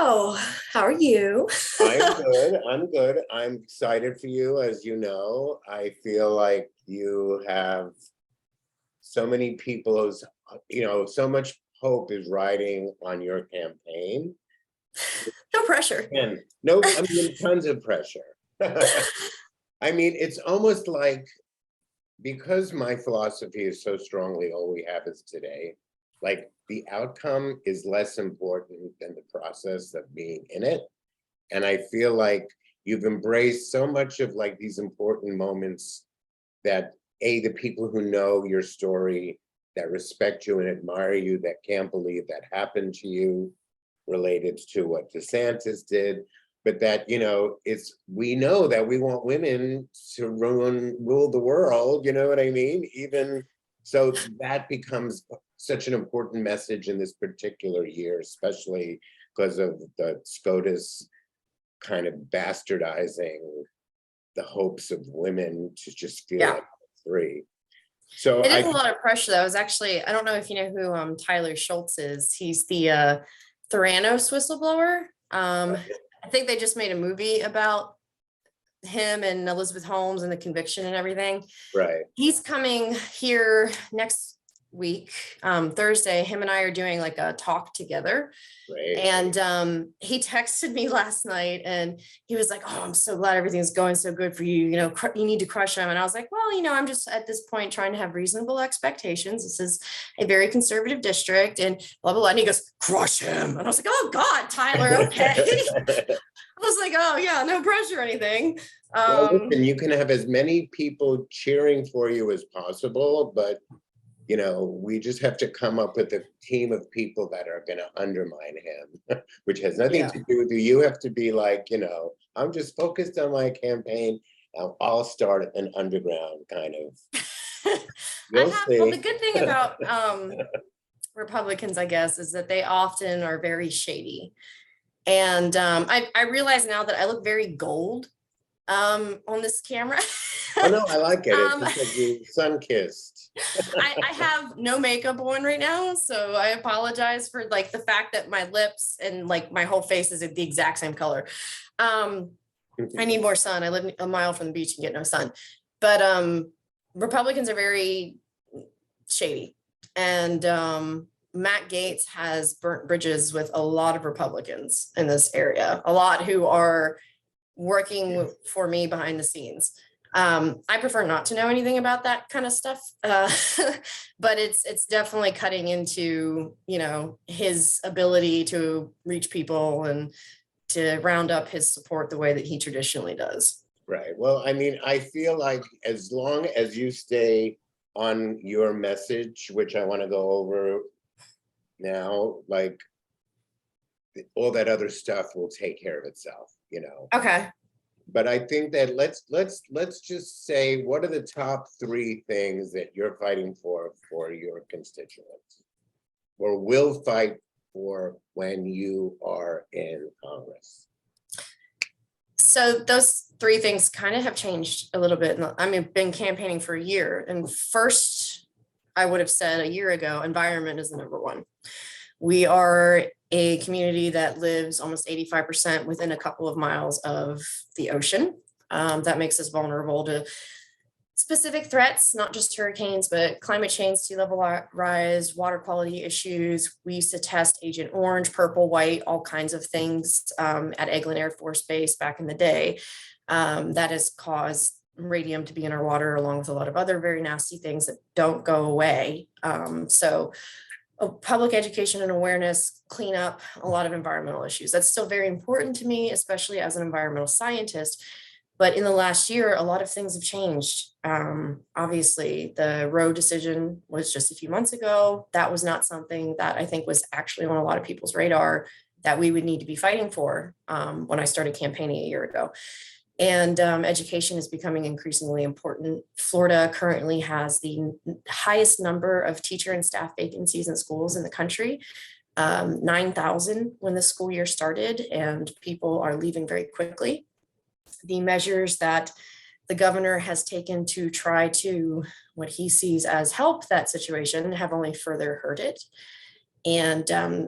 So, how are you? I'm good. I'm good. I'm excited for you. As you know, I feel like you have so many people, so much hope is riding on your campaign. No pressure. And no, I mean, tons of pressure. I mean, it's almost like because my philosophy is so strongly all we have is today, like the outcome is less important than the process of being in it. And I feel like you've embraced so much of like these important moments that the people who know your story, that respect you and admire you, that can't believe that happened to you, related to what DeSantis did, but that, we know that we want women to rule the world, you know what I mean? Even so that becomes such an important message in this particular year, especially because of the SCOTUS kind of bastardizing the hopes of women to just feel like free. So it is a lot of pressure though. I don't know if you know who Tyler Schultz is. He's the Theranos whistleblower. I think they just made a movie about him and Elizabeth Holmes and the conviction and everything. Right. He's coming here next week, Thursday. Him and I are doing like a talk together. Right. And he texted me last night and he was like, "Oh, I'm so glad everything's going so good for you. You know, you need to crush him." And I was like, "Well, I'm just at this point trying to have reasonable expectations. This is a very conservative district and blah, blah, blah." And he goes, "Crush him." And I was like, "Oh God, Tyler, okay." I was like, "Oh yeah, no pressure or anything." Well, listen, you can have as many people cheering for you as possible, but we just have to come up with a team of people that are going to undermine him, which has nothing to do with you. You have to be like, I'm just focused on my campaign. I'll start an underground kind of. Well, the good thing about Republicans, I guess, is that they often are very shady. And I realize now that I look very gold on this camera. Oh no, I like it. It's like you sun-kissed. I have no makeup on right now, so I apologize for like the fact that my lips and like my whole face is the exact same color. I need more sun. I live a mile from the beach and get no sun. But Republicans are very shady. And Matt Gaetz has burnt bridges with a lot of Republicans in this area, a lot who are working for me behind the scenes. I prefer not to know anything about that kind of stuff, but it's definitely cutting into, his ability to reach people and to round up his support the way that he traditionally does. Right. Well, I mean, I feel like as long as you stay on your message, which I want to go over now, like all that other stuff will take care of itself, Okay. But I think that let's just say, what are the top 3 things that you're fighting for your constituents, or will fight for when you are in Congress? So those 3 things kind of have changed a little bit. I mean, I've been campaigning for a year, and first I would have said a year ago, environment is the number one. We are a community that lives almost 85% within a couple of miles of the ocean. That makes us vulnerable to specific threats, not just hurricanes, but climate change, sea level rise, water quality issues. We used to test Agent Orange, purple, white, all kinds of things at Eglin Air Force Base back in the day. That has caused radium to be in our water, along with a lot of other very nasty things that don't go away. So public education and awareness, clean up a lot of environmental issues. That's still very important to me, especially as an environmental scientist. But in the last year, a lot of things have changed. Obviously, the Roe decision was just a few months ago. That was not something that I think was actually on a lot of people's radar that we would need to be fighting for when I started campaigning a year ago. And education is becoming increasingly important. Florida currently has the highest number of teacher and staff vacancies in schools in the country, 9,000 when the school year started, and people are leaving very quickly. The measures that the governor has taken to try to, what he sees as help that situation, have only further hurt it. And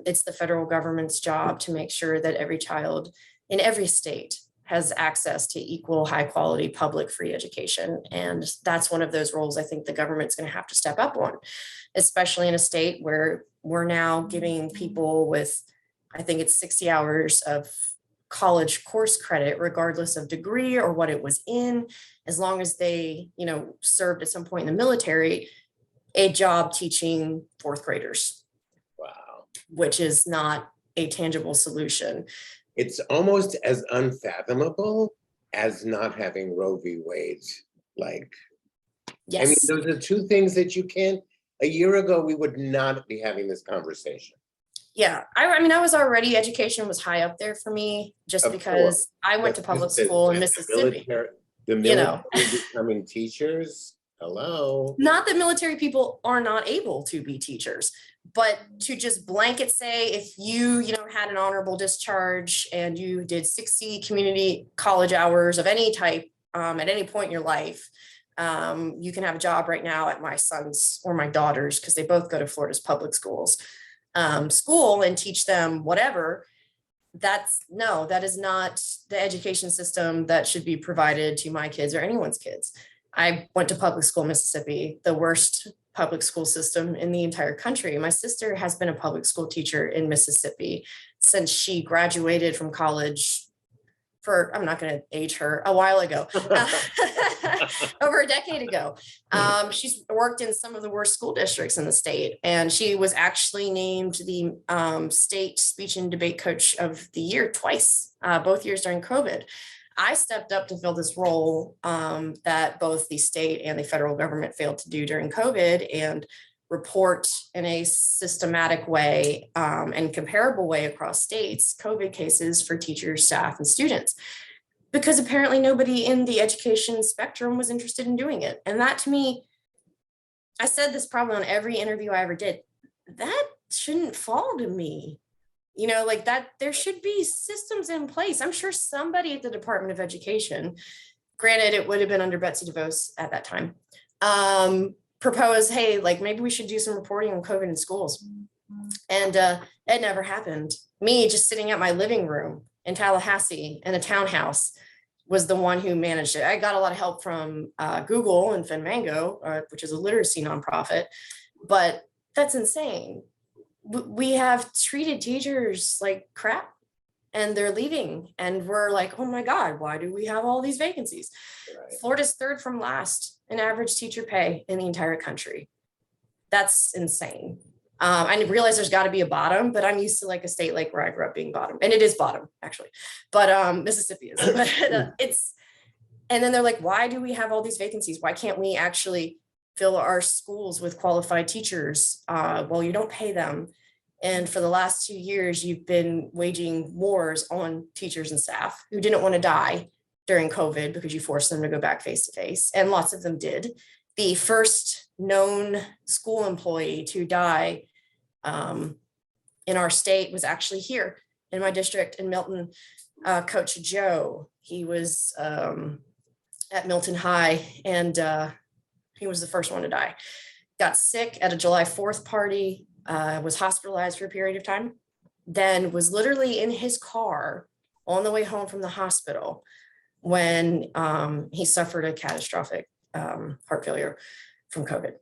it's the federal government's job to make sure that every child in every state has access to equal, high quality public free education. And that's one of those roles I think the government's going to have to step up on, especially in a state where we're now giving people with, I think it's 60 hours of college course credit, regardless of degree or what it was in, as long as they, served at some point in the military, a job teaching fourth graders. Wow. Which is not a tangible solution. It's almost as unfathomable as not having Roe v. Wade. Yes. I mean, those are two things that you can't, a year ago, we would not be having this conversation. Yeah, I mean, I was already, education was high up there for me, just because I went to public school in Mississippi. The military becoming teachers, hello. Not that military people are not able to be teachers, but to just blanket say, if you, had an honorable discharge and you did 60 community college hours of any type at any point in your life, you can have a job right now at my son's or my daughter's, because they both go to Florida's public schools, school and teach them whatever. That is not the education system that should be provided to my kids or anyone's kids. I went to public school in Mississippi, the worst public school system in the entire country. My sister has been a public school teacher in Mississippi since she graduated from college I'm not going to age her, a while ago, over a decade ago. She's worked in some of the worst school districts in the state, and she was actually named the state speech and debate coach of the year twice, both years during COVID. I stepped up to fill this role that both the state and the federal government failed to do during COVID, and report in a systematic way and comparable way across states COVID cases for teachers, staff, and students, because apparently nobody in the education spectrum was interested in doing it. And that, to me, I said this probably on every interview I ever did, that shouldn't fall to me. That there should be systems in place. I'm sure somebody at the Department of Education, granted it would have been under Betsy DeVos at that time, propose, hey, maybe we should do some reporting on COVID in schools. And it never happened. Me just sitting at my living room in Tallahassee in a townhouse was the one who managed it. I got a lot of help from Google and FinMango, which is a literacy nonprofit, but that's insane. We have treated teachers like crap, and they're leaving, and we're like, oh my God, why do we have all these vacancies? Right. Florida's third from last in average teacher pay in the entire country. That's insane. I realize there's got to be a bottom, but I'm used to a state like where I grew up being bottom, and it is bottom actually, but Mississippi is. But it's, and then they're like, why do we have all these vacancies? Why can't we actually fill our schools with qualified teachers? Well, you don't pay them. And for the last 2 years, you've been waging wars on teachers and staff who didn't want to die during COVID because you forced them to go back face to face. And lots of them did. The first known school employee to die in our state was actually here in my district in Milton, Coach Joe. He was at Milton High, and he was the first one to die. Got sick at a July 4th party, was hospitalized for a period of time, then was literally in his car on the way home from the hospital when he suffered a catastrophic heart failure from COVID.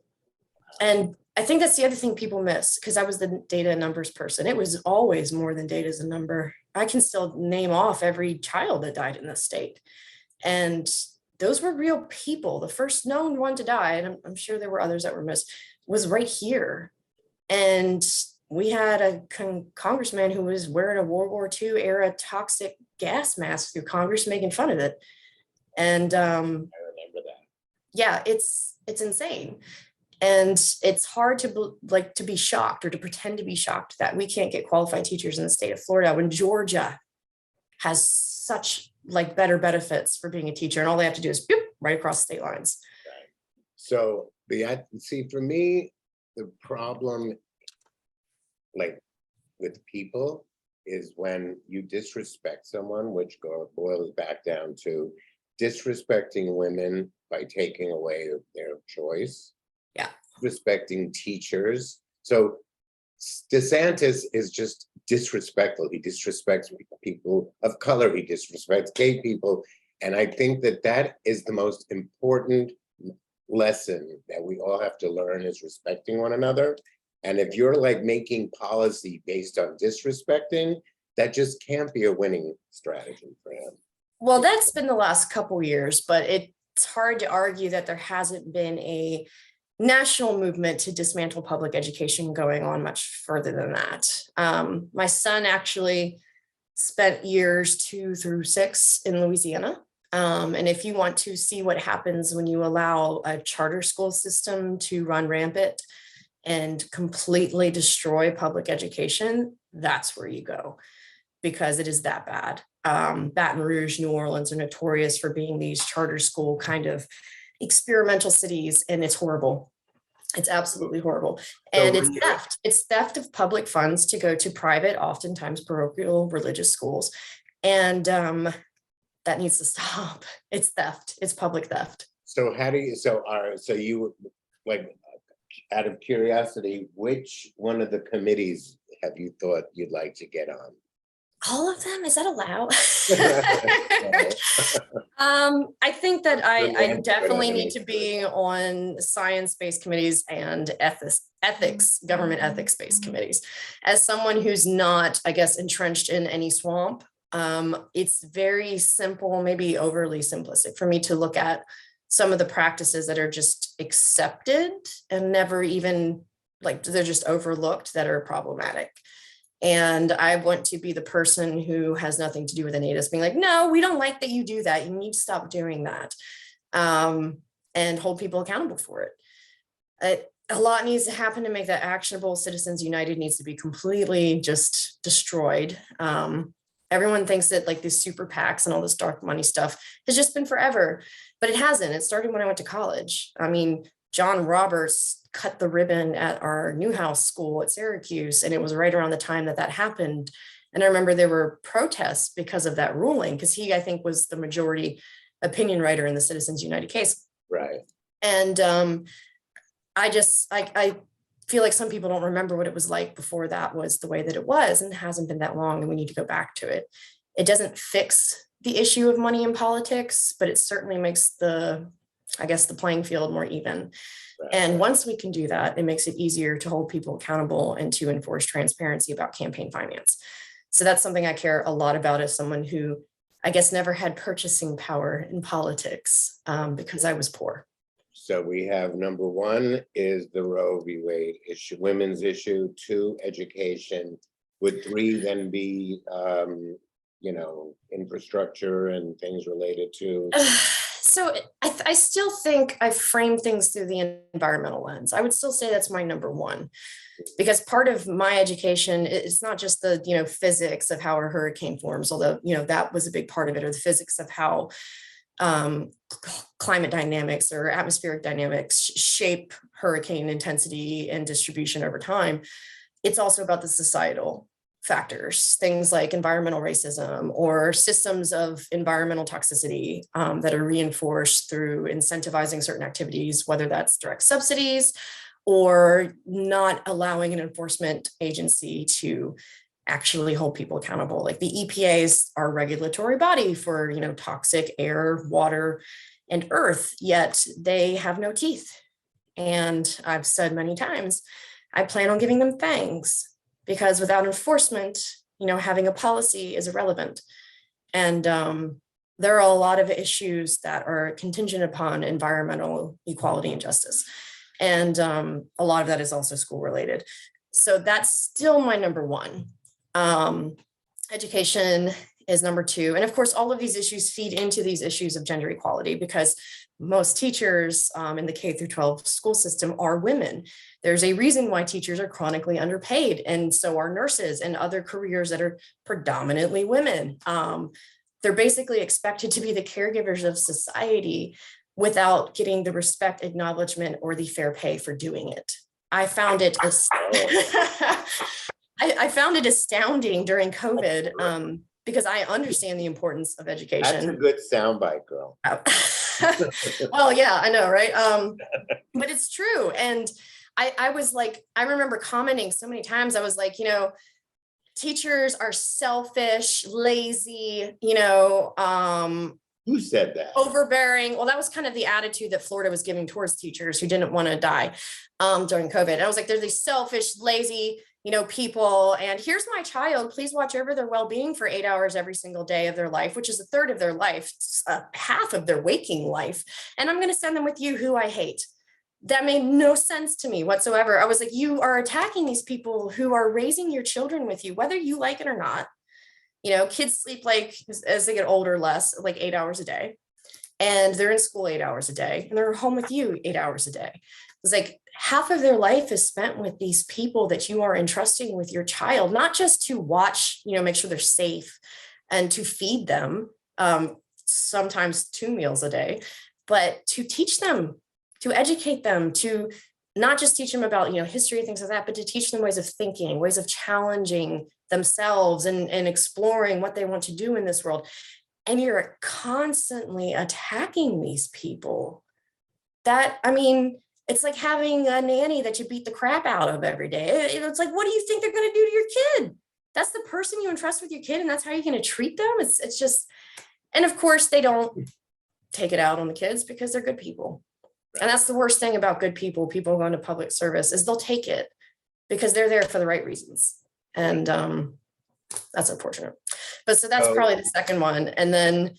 And I think that's the other thing people miss, because I was the data and numbers person. It was always more than data as a number. I can still name off every child that died in this state. And those were real people. The first known one to die, and I'm sure there were others that were missed, was right here. And we had a congressman who was wearing a World War II era toxic gas mask through Congress, making fun of it. And I remember that. Yeah, it's insane. And it's hard to be shocked or to pretend to be shocked that we can't get qualified teachers in the state of Florida when Georgia has such better benefits for being a teacher, and all they have to do is right across state lines. Right. So see, for me, the problem with people is when you disrespect someone, which boils back down to disrespecting women by taking away their choice. Yeah. Respecting teachers. So DeSantis is just disrespectful. He disrespects people of color. He disrespects gay people. And I think that that is the most important lesson that we all have to learn, is respecting one another. And if you're like making policy based on disrespecting, that just can't be a winning strategy for him. Well, that's been the last couple years, but it's hard to argue that there hasn't been a national movement to dismantle public education going on much further than that. My son actually spent years 2 through 6 in Louisiana. And if you want to see what happens when you allow a charter school system to run rampant and completely destroy public education, that's where you go, because it is that bad. Baton Rouge, New Orleans are notorious for being these charter school kind of experimental cities, and it's horrible. It's absolutely horrible. And it's theft. It's theft of public funds to go to private, oftentimes parochial religious schools. And that needs to stop. It's theft. It's public theft. So how do you, so you, like, out of curiosity, which one of the committees have you thought you'd like to get on? All of them? Is that allowed? I think that I definitely need to be on science-based committees and ethics, government ethics-based committees. As someone who's not, I guess, entrenched in any swamp, it's very simple, maybe overly simplistic for me to look at some of the practices that are just accepted and never even, like, they're just overlooked, that are problematic. And I want to be the person who has nothing to do with any of this, being like, no, we don't like that you do that. You need to stop doing that, and hold people accountable for it. A lot needs to happen to make that actionable. Citizens United needs to be completely just destroyed. Everyone thinks that like these super PACs and all this dark money stuff has just been forever, but it hasn't. It started when I went to college. I mean, John Roberts cut the ribbon at our Newhouse school at Syracuse, and it was right around the time that happened. And I remember there were protests because of that ruling, because he, I think, was the majority opinion writer in the Citizens United case. Right. And I feel like some people don't remember what it was like before that was the way that it was, and it hasn't been that long, and we need to go back to it. It doesn't fix the issue of money in politics, but it certainly makes the playing field more even. Right. And once we can do that, it makes it easier to hold people accountable and to enforce transparency about campaign finance. So that's something I care a lot about as someone who, I guess, never had purchasing power in politics because I was poor. So we have number 1 is the Roe v. Wade issue, women's issue. 2, education. Would 3 then be, infrastructure and things related to? So I still think I frame things through the environmental lens. I would still say that's my number 1, because part of my education, it's not just the, physics of how a hurricane forms, although, that was a big part of it, or the physics of how climate dynamics or atmospheric dynamics shape hurricane intensity and distribution over time. It's also about the societal factors, things like environmental racism or systems of environmental toxicity that are reinforced through incentivizing certain activities, whether that's direct subsidies or not allowing an enforcement agency to actually hold people accountable. Like the EPA is our regulatory body for, toxic air, water, and earth, yet they have no teeth. And I've said many times, I plan on giving them fangs, because without enforcement, having a policy is irrelevant. And there are a lot of issues that are contingent upon environmental equality and justice. And a lot of that is also school related. So that's still my number 1. Education is number 2. And of course, all of these issues feed into these issues of gender equality, because most teachers in the K through 12 school system are women. There's a reason why teachers are chronically underpaid, and so are nurses and other careers that are predominantly women. They're basically expected to be the caregivers of society without getting the respect, acknowledgement, or the fair pay for doing it. I found it I found it astounding during COVID, because I understand the importance of education. That's a good soundbite, girl. Well, yeah, I know, right? But it's true. And I was like, I remember commenting so many times, I was like, teachers are selfish, lazy, Who said that? overbearing. Well, that was kind of the attitude that Florida was giving towards teachers who didn't want to die during COVID. And I was like, they're these selfish, lazy, people. And here's my child. Please watch over their well-being for 8 hours every single day of their life, which is a third of their life, half of their waking life. And I'm going to send them with you, who I hate. That made no sense to me whatsoever. I was like, you are attacking these people who are raising your children with you, whether you like it or not. Kids sleep like, as they get older, less, like 8 hours a day. And they're in school 8 hours a day, and they're home with you 8 hours a day. It's like half of their life is spent with these people that you are entrusting with your child, not just to watch, make sure they're safe and to feed them, sometimes 2 meals a day, but to teach them, to educate them, to not just teach them about, history and things like that, but to teach them ways of thinking, ways of challenging themselves and exploring what they want to do in this world. And you're constantly attacking these people. It's like having a nanny that you beat the crap out of every day. It's like, what do you think they're going to do to your kid? That's the person you entrust with your kid, and that's how you're going to treat them. It's just, and of course they don't take it out on the kids because they're good people. And that's the worst thing about good people going to public service, is they'll take it because they're there for the right reasons. And that's unfortunate. But so that's probably the second one. And then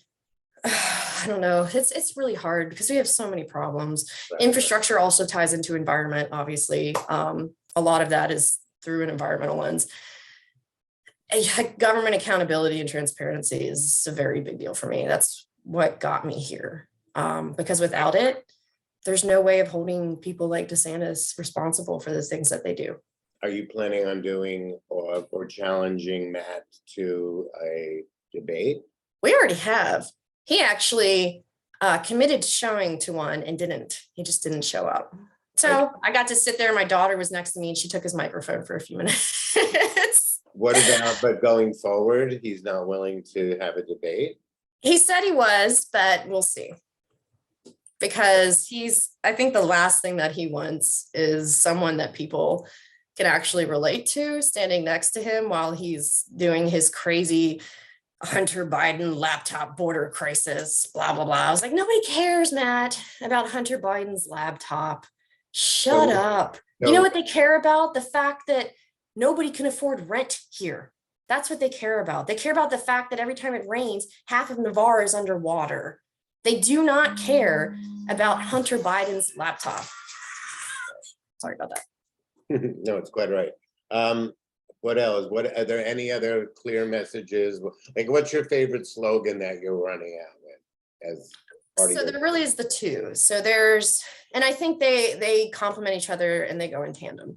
I don't know, it's really hard because we have so many problems. Right. Infrastructure also ties into environment, obviously. A lot of that is through an environmental lens. Government accountability and transparency is a very big deal for me. That's what got me here. Because without it, there's no way of holding people like DeSantis responsible for the things that they do. Are you planning on doing or challenging Matt to a debate? We already have. He actually committed to showing to one and didn't. He just didn't show up. So I got to sit there. My daughter was next to me and she took his microphone for a few minutes. What about, but going forward, he's not willing to have a debate? He said he was, but we'll see. Because I think the last thing that he wants is someone that people can actually relate to standing next to him while he's doing his crazy Hunter Biden laptop border crisis, blah, blah, blah. I was like, nobody cares, Matt, about Hunter Biden's laptop. Shut up. No. You know what they care about? The fact that nobody can afford rent here. That's what they care about. They care about the fact that every time it rains, half of Navarre is underwater. They do not care about Hunter Biden's laptop. Sorry about that. No, it's quite right. What else? Are there any other clear messages? Like, what's your favorite slogan that you're running out with as part of? So there really is the two. So and I think they complement each other and they go in tandem.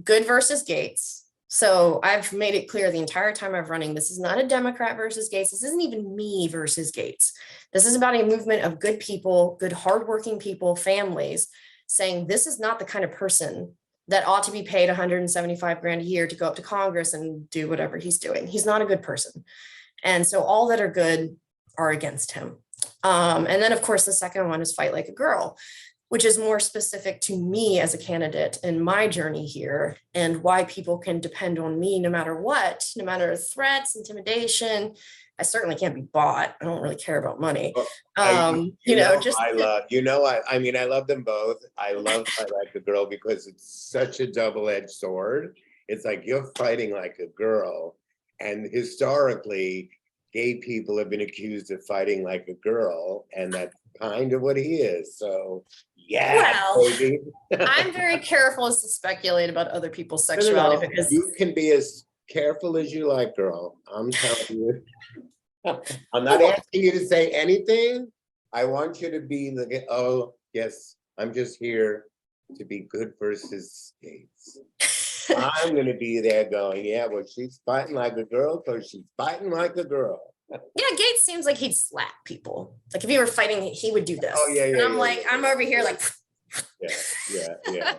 Good versus Gates. So I've made it clear the entire time I've running, this is not a Democrat versus Gates. This isn't even me versus Gates. This is about a movement of good people, good, hardworking people, families, saying this is not the kind of person that ought to be paid $175 grand a year to go up to Congress and do whatever he's doing. He's not a good person. And so all that are good are against him. And then, of course, the second one is Fight Like a Girl, which is more specific to me as a candidate in my journey here and why people can depend on me no matter what, no matter threats, intimidation. I certainly can't be bought. I don't really care about money. I love them both. I love Fight Like a Girl because it's such a double-edged sword. It's like you're fighting like a girl. And historically, gay people have been accused of fighting like a girl. And that's kind of what he is. So yeah, baby. I'm very careful as to speculate about other people's sexuality because you can be as careful as you like, girl. I'm telling you. I'm not asking you to say anything. I want you to be oh, yes, I'm just here to be good versus Gates. I'm going to be there going, yeah, well, she's fighting like a girl because she's fighting like a girl. Yeah, Gates seems like he'd slap people. Like if he were fighting, he would do this. Oh, yeah, yeah. And I'm I'm over here like. Yeah.